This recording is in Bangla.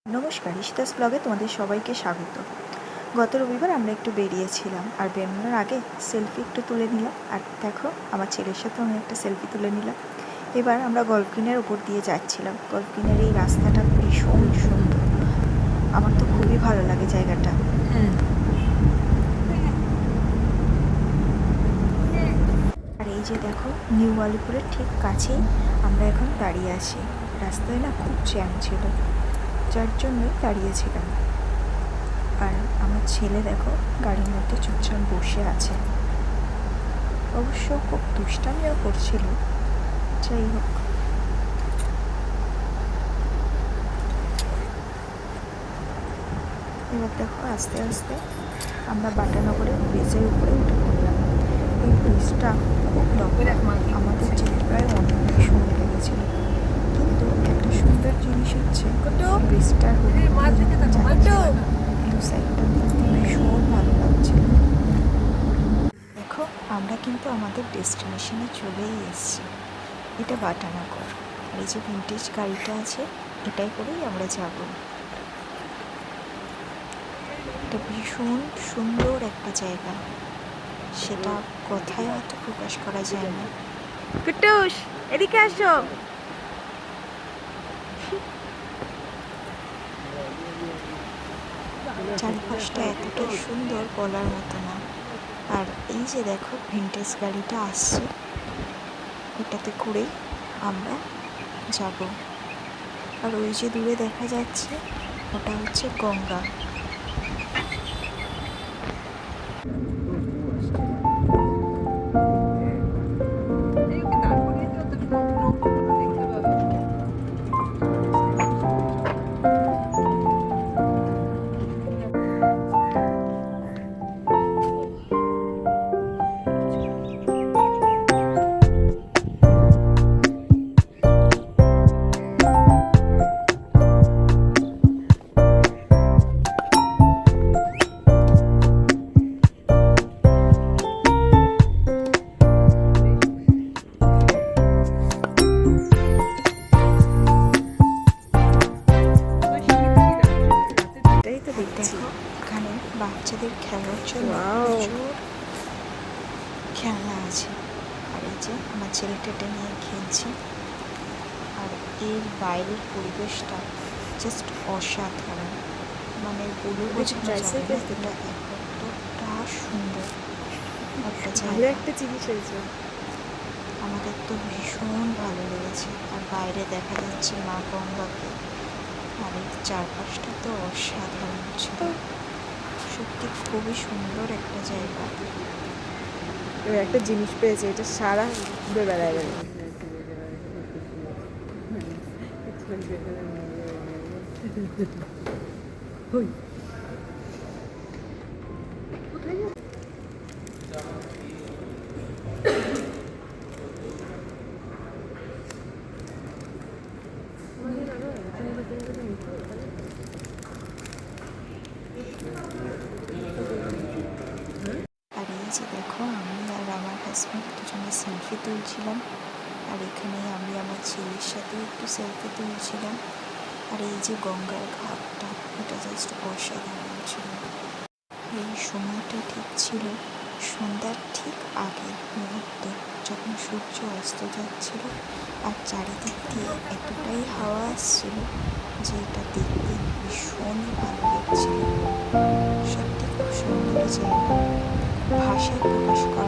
নমস্কার, ঈশিতাস ব্লগে তোমাদের সবাইকে স্বাগত। গত রবিবার আমরা একটু বেরিয়েছিলাম, আর বেরোনোর আগে সেলফি একটু তুলে নিলাম। আর দেখো, আমার ছেলের সাথে আমি একটা সেলফি তুলে নিলাম। এবার আমরা গল্ফ গ্রিনের ওপর দিয়ে যাচ্ছিলাম। গল্ফ গ্রিনের এই রাস্তাটা ভীষণ সুন্দর, আমার তো খুবই ভালো লাগে জায়গাটা। আর এই যে দেখো, নিউ আলিপুরের ঠিক কাছেই আমরা এখন দাঁড়িয়ে আছি। রাস্তায় না খুব জ্যাম ছিল, যার জন্যই দাঁড়িয়েছিলাম। আর আমার ছেলে দেখো গাড়ির মধ্যে চুপচাপ বসে আছে, অবশ্য খুব দুষ্টামিও করছিল। যাই হোক, এবার দেখো আস্তে আস্তে আমরা বাটানগরের ব্রিজের উপরে উঠে পড়লাম। এই ব্রিজটা খুব লম্বা, আমাদের যেতে প্রায় অনেক সময় লেগেছিল। কিন্তু একটা সুন্দর জিনিস হচ্ছে ব্রিজটার দু সাইডটা দেখতে ভীষণ ভালো লাগছিল। দেখো, আমরা কিন্তু আমাদের ডেস্টিনেশনে চলেই এসেছি। এটা বাটানগর। আর এই যে ভিন্টেজ গাড়িটা আছে, এটাই করেই আমরা যাব। এটা ভীষণ সুন্দর একটা জায়গা, সেটা কথায় হয়তো প্রকাশ করা যায় না। কুটুস, এদিকে আসো। চারপাশটা এতটা সুন্দর বলার মতো না। আর এই যে দেখো ভিন্টেজ গাড়িটা আসছে, এটাতে করেই আমরা যাব। আর ওই যে দূরে দেখা যাচ্ছে, ওটা হচ্ছে গঙ্গা। এখানে বাচ্চাদের খেলার জন্য প্রচুর খেলনা আছে। আর এই যে আমার ছেলেটা নিয়ে খেলছে। আর এর বাইরের পরিবেশটা জাস্ট অসাধারণ, মানে বলে বোঝানো যাবে না, এটা এতটা সুন্দর একটা জায়গা। একটা জিনিস হয়েছে, আমাদের তো ভীষণ ভালো লেগেছে। আর বাইরে দেখা যাচ্ছে মা গঙ্গাকে, আর এই চারপাশটা তো অসাধারণ ছিল। সত্যি খুবই সুন্দর একটা জায়গা। একটা জিনিস পেয়েছে, এটা সারা ঘুরে বেড়ায় বেড়ায়। আর এই যে দেখো, আমি আর আমার হাজব্যান্ড দুজনে সেলফি তুলছিলাম। আর এখানে আমি আমার ছেলের সাথে একটু সেলফি তুলছিলাম। আর এই যে গঙ্গার ঘাটটা, এটা জাস্ট অসাধারণ ছিল। এই সময়টা ঠিক ছিল সন্ধ্যার ঠিক আগে মুহূর্ত, যখন সূর্য অস্ত যাচ্ছিল। আর চারিদিক দিয়ে এতটাই হাওয়া আসছিল যে এটা দেখতে ভীষণই ভালো লাগছিল। সত্যি খুব সুন্দর জায়গা, ভাষায় প্রকাশ করা